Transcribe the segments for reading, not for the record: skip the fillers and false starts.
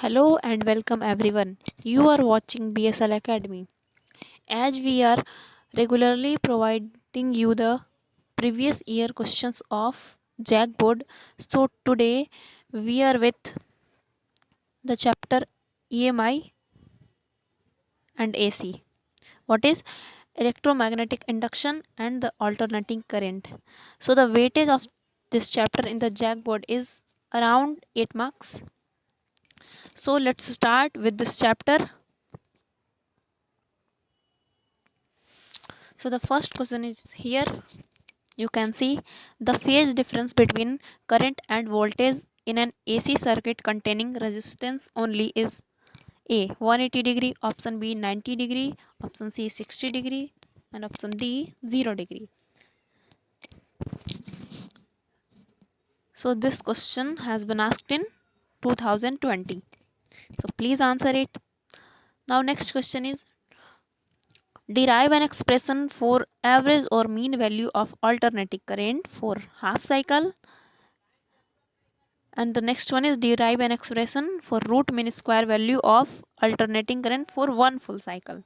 Hello and welcome everyone. You are watching BSL Academy. As we are regularly providing you the previous year questions of JAC board, so today we are with the chapter EMI and AC. What is electromagnetic induction and the alternating current? So the weightage of this chapter in the JAC board is around 8 marks. So let's start with this chapter. So the first question is here. You can see the phase difference between current and voltage in an AC circuit containing resistance only is A 180 degree, option B 90 degree, option C 60 degree, and option D 0 degree. So this question has been asked in 2020. So please answer it. Now next question is, derive an expression for average or mean value of alternating current for half cycle. And the next one is, derive an expression for root mean square value of alternating current for one full cycle.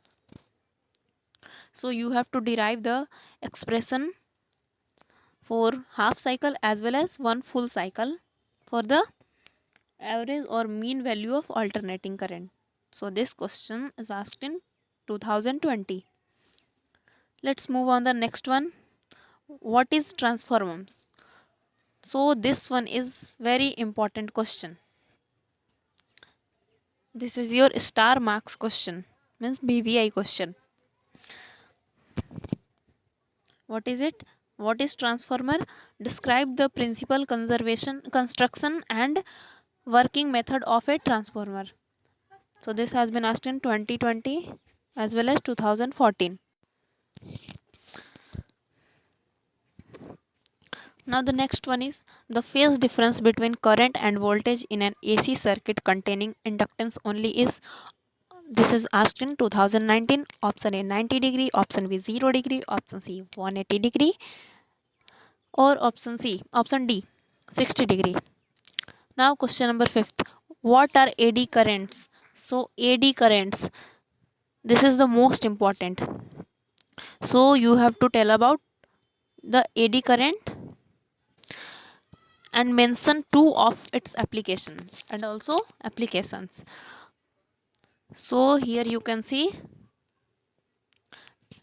So you have to derive the expression for half cycle as well as one full cycle for the average or mean value of alternating current. So this question is asked in 2020. Let's move on the next one. What is transformers? So this one is very important question. This is your star marks question, means BVI question. What is it? What is transformer? Describe the principal conservation, construction and working method of a transformer. So this has been asked in 2020 as well as 2014. Now the next one is the phase difference between current and voltage in an AC circuit containing inductance only is. This is asked in 2019. Option A 90 degree, option B 0 degree, option C 180 degree, or option D 60 degree. Now question number 5th. What are AD currents? So AD currents, this is the most important. So you have to tell about the AD current and mention two of its applications and also applications. So here you can see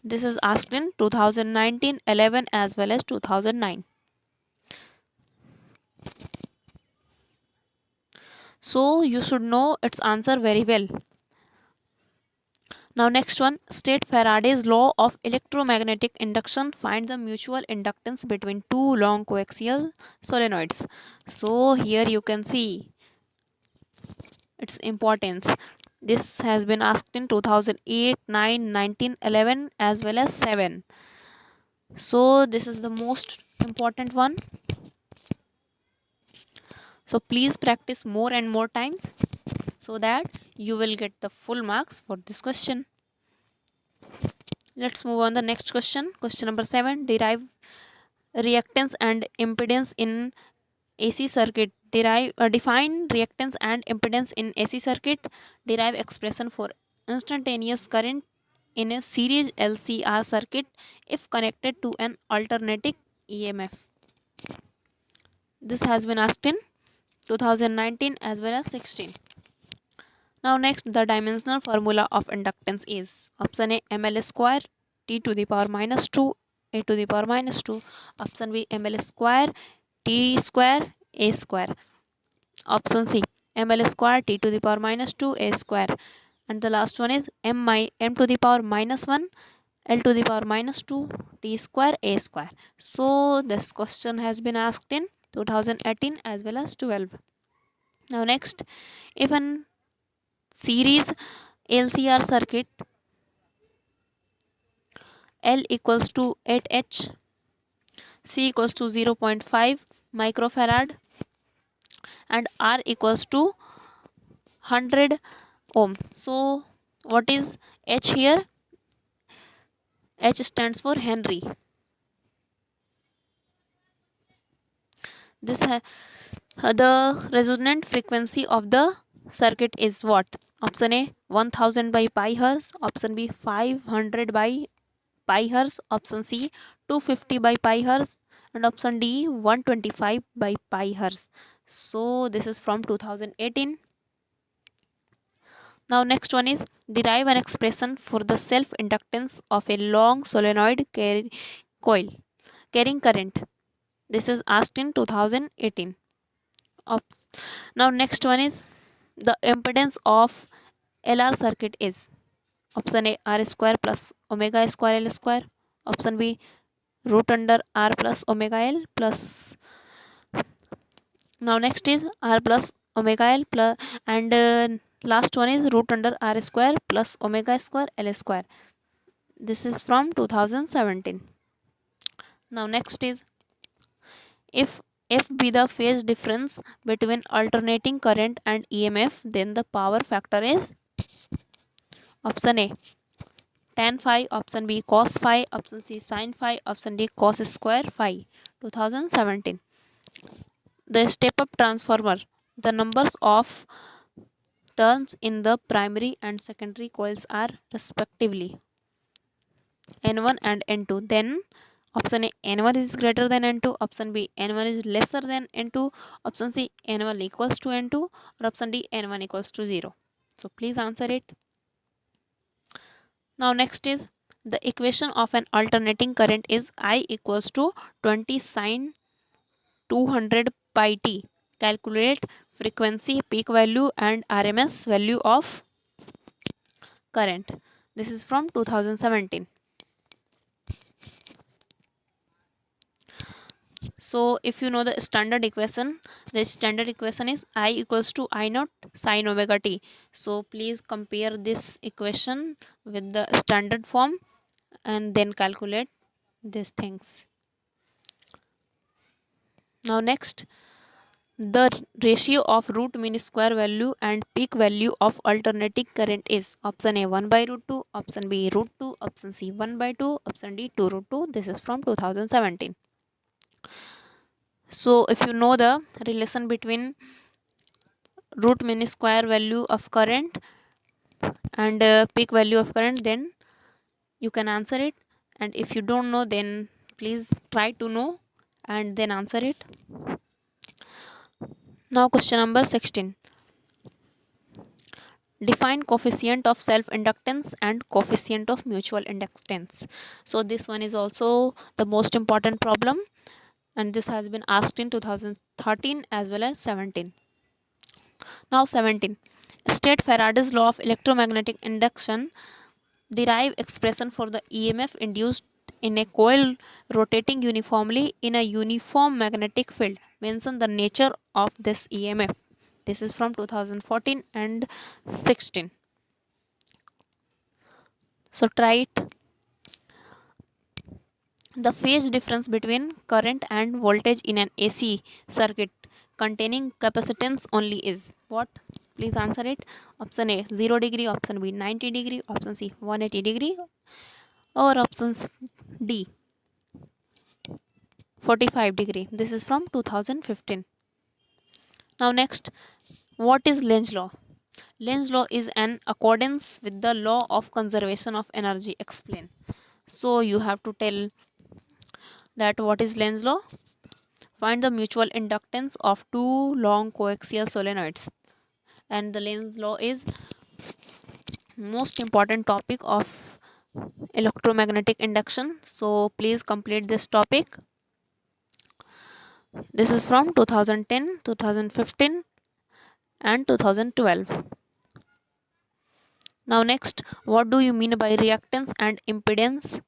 this is asked in 2019, 11 as well as 2009. So you should know its answer very well. Now next one, state Faraday's law of electromagnetic induction. Find the mutual inductance between two long coaxial solenoids. So here you can see its importance. This has been asked in 2008, 9, 19, 11 as well as 7. So this is the most important one. So please practice more and more times so that you will get the full marks for this question. Let's move on the next question. Question number 7. Derive reactance and impedance in AC circuit. Define reactance and impedance in AC circuit. Derive expression for instantaneous current in a series LCR circuit if connected to an alternating EMF. This has been asked in 2019 as well as 16. Now next, the dimensional formula of inductance is option A ml square t to the power minus 2 a to the power minus 2, option B ml square t square a square, option C ml square t to the power minus 2 a square, and the last one is m to the power minus 1 l to the power minus 2 t square a square. So this question has been asked in 2018 as well as 12. Now next, if an series LCR circuit L equals to 8H, C equals to 0.5 microfarad and R equals to 100 ohm. So what is H here? H stands for Henry. This the resonant frequency of the circuit is what? Option A 1000 by pi hertz, option B 500 by pi hertz, option C 250 by pi hertz, and option D 125 by pi hertz. So this is from 2018. Now next one is derive an expression for the self inductance of a long solenoid coil carrying current. This is asked in 2018. Now next one is the impedance of LR circuit is option A R square plus omega square L square, option B root under R plus omega L plus. Now next is R plus omega L plus, and last one is root under R square plus omega square L square. This is from 2017. Now next is if F be the phase difference between alternating current and EMF, then the power factor is option A tan phi, option B cos phi, option C sin phi, option D cos square phi. 2017. The step up transformer, the numbers of turns in the primary and secondary coils are respectively N1 and N2. Then option A N1 is greater than N2, option B N1 is lesser than N2, option C N1 equals to N2, or option D N1 equals to 0. So please answer it. Now next is the equation of an alternating current is I equals to 20 sine 200 pi t. Calculate frequency, peak value and RMS value of current. This is from 2017. So if you know the standard equation is I equals to I naught sine omega t. So please compare this equation with the standard form and then calculate these things. Now next, the ratio of root mean square value and peak value of alternating current is option A 1 by root 2, option B root 2, option C 1 by 2, option D 2 root 2. This is from 2017. So if you know the relation between root mean square value of current and peak value of current, then you can answer it, and if you don't know, then please try to know and then answer it. Now question number 16. Define coefficient of self inductance and coefficient of mutual inductance. So this one is also the most important problem, and this has been asked in 2013 as well as 17. Now 17. State Faraday's law of electromagnetic induction. Derive expression for the EMF induced in a coil rotating uniformly in a uniform magnetic field. Mention the nature of this EMF. This is from 2014 and 16. So try it. The phase difference between current and voltage in an AC circuit containing capacitance only is what? Please answer it. Option A 0 degree, option B 90 degree, option C 180 degree, or options D 45 degree. This is from 2015. Now next, what is Lenz law? Lenz law is an accordance with the law of conservation of energy. Explain. So you have to tell that what is Lenz law. Find the mutual inductance of two long coaxial solenoids. And the Lenz law is most important topic of electromagnetic induction. So please complete this topic. This is from 2010, 2015 and 2012. Now next, what do you mean by reactance and impedance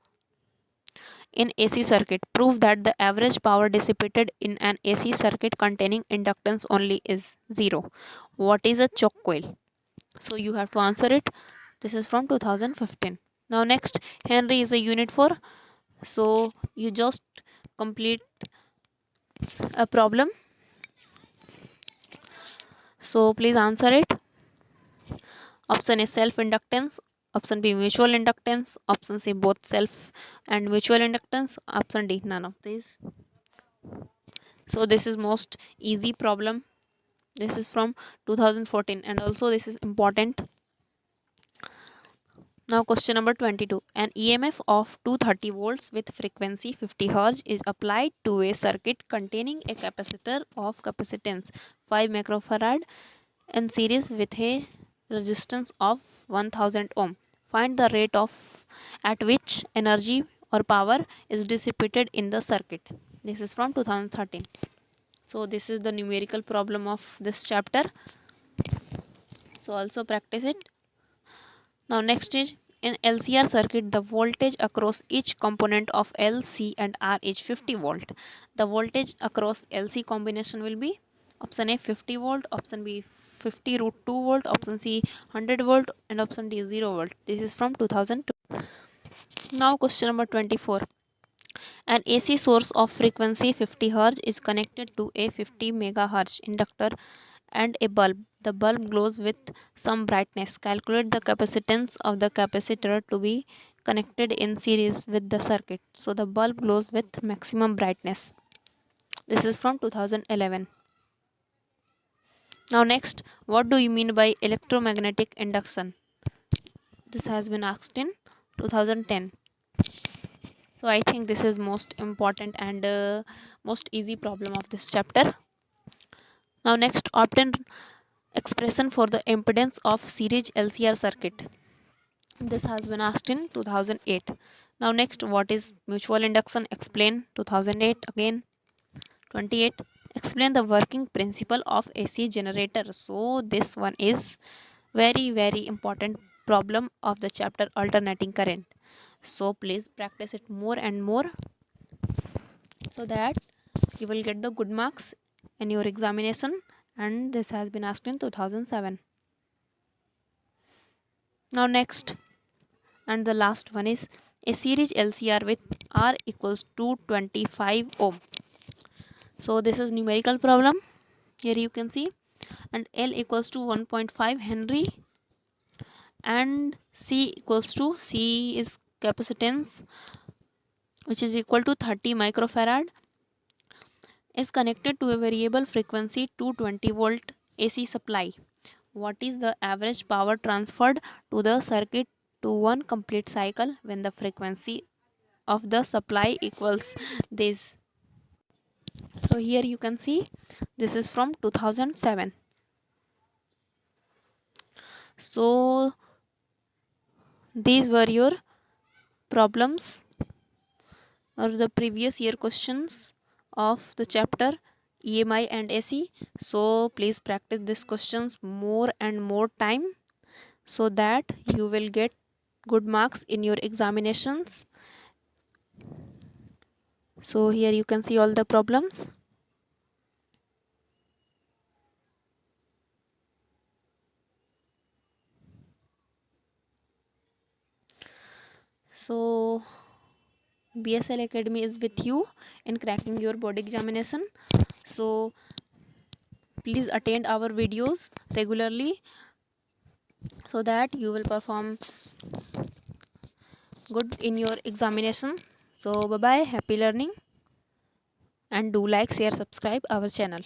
in AC circuit? Prove that the average power dissipated in an AC circuit containing inductance only is 0. What is a choke coil? So you have to answer it. This is from 2015. Now next, Henry is a unit for. So you just complete a problem. So please answer it. Option A self inductance, option B mutual inductance, option C both self and mutual inductance, option D none of these. So this is most easy problem. This is from 2014, and also this is important. Now question number 22. An EMF of 230 volts with frequency 50 Hz is applied to a circuit containing a capacitor of capacitance 5 microfarad in series with a resistance of 1000 ohm. Find the rate of at which energy or power is dissipated in the circuit. This is from 2013. So this is the numerical problem of this chapter. So also practice it. Now next is, in LCR circuit, the voltage across each component of L, C and R is 50 volt. The voltage across LC combination will be option A 50 volt, option B 50 root 2 volt, option C 100 volt and option D 0 volt. This is from 2002. Now question number 24. An AC source of frequency 50 Hz is connected to a 50 MHz inductor and a bulb. The bulb glows with some brightness. Calculate the capacitance of the capacitor to be connected in series with the circuit. So the bulb glows with maximum brightness. This is from 2011. Now next, what do you mean by electromagnetic induction? This has been asked in 2010. So I think this is most important and most easy problem of this chapter. Now next, obtain expression for the impedance of series LCR circuit. This has been asked in 2008. Now next, what is mutual induction? Explain. 2008 again. 28. Explain the working principle of AC generator. So this one is very important problem of the chapter alternating current. So please practice it more and more so that you will get the good marks in your examination, and this has been asked in 2007. Now next, and the last one is a series LCR with R equals to 25 ohm. So this is numerical problem. Here you can see, and L equals to 1.5 Henry and C equals to, C is capacitance which is equal to 30 microfarad, is connected to a variable frequency 220 volt AC supply. What is the average power transferred to the circuit to one complete cycle when the frequency of the supply equals this? So here you can see this is from 2007. So these were your problems or the previous year questions of the chapter EMI and AC. So please practice these questions more and more time so that you will get good marks in your examinations. So here you can see all the problems. So BSL Academy is with you in cracking your board examination. So please attend our videos regularly so that you will perform good in your examination. So bye bye, happy learning, and do like, share, subscribe our channel.